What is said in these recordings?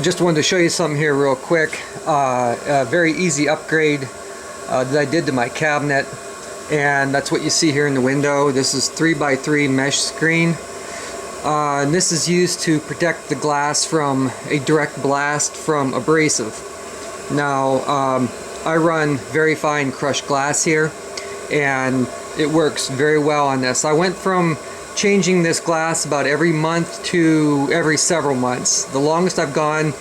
just wanted to show you something here real quick. A very easy upgrade that I did to my cabinet, and that's what you see here in the window. This is 3x3 mesh screen, and this is used to protect the glass from a direct blast from abrasive. Now I run very fine crushed glass here, and it works very well on this. I went from changing this glass about every month to every several months. The longest I've gone,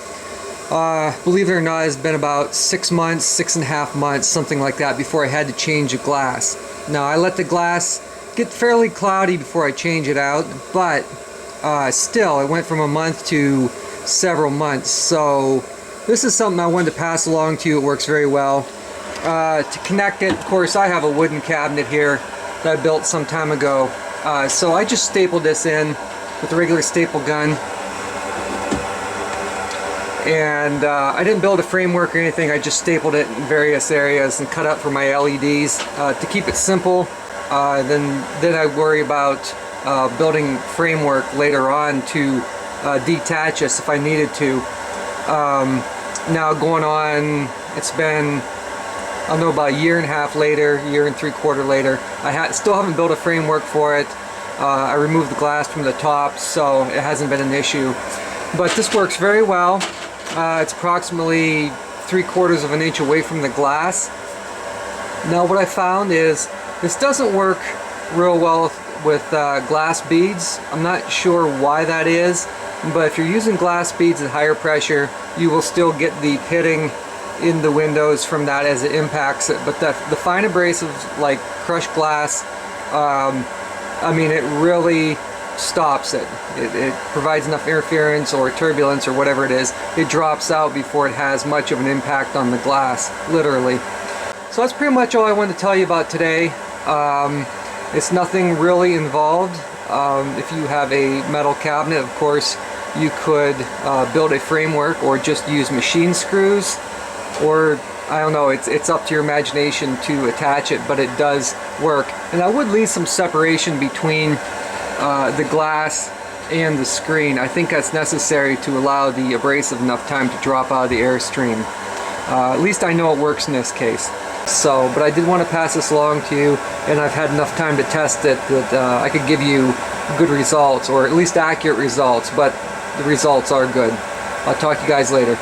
believe it or not, has been about 6 months, 6.5 months, something like that, before I had to change a glass. Now I let the glass get fairly cloudy before I change it out, but still it went from a month to several months. So this is something I wanted to pass along to you. It works very well. To connect it, of course, I have a wooden cabinet here that I built some time ago. So I just stapled this in with a regular staple gun, and I didn't build a framework or anything. I just stapled it in various areas and cut out for my LEDs to keep it simple. Then I worry about building framework later on to detach this if I needed to. Now going on, it's been, I don't know, about a year and a half later, year and 3/4 later. I still haven't built a framework for it. I removed the glass from the top, so it hasn't been an issue. But this works very well. It's approximately 3/4 of an inch away from the glass. Now what I found is this doesn't work real well with glass beads. I'm not sure why that is, but if you're using glass beads at higher pressure, you will still get the pitting in the windows from that as it impacts it. But the fine abrasives like crushed glass, I mean, it really stops it. It provides enough interference or turbulence or whatever it is. It drops out before it has much of an impact on the glass, literally. So that's pretty much all I wanted to tell you about today. It's nothing really involved. If you have a metal cabinet, of course, you could build a framework or just use machine screws, or I don't know, it's up to your imagination to attach it, but it does work. And I would leave some separation between the glass and the screen. I think that's necessary to allow the abrasive enough time to drop out of the airstream. At least I know it works in this case. So, but I did want to pass this along to you, and I've had enough time to test it that I could give you good results, or at least accurate results, but the results are good. I'll talk to you guys later.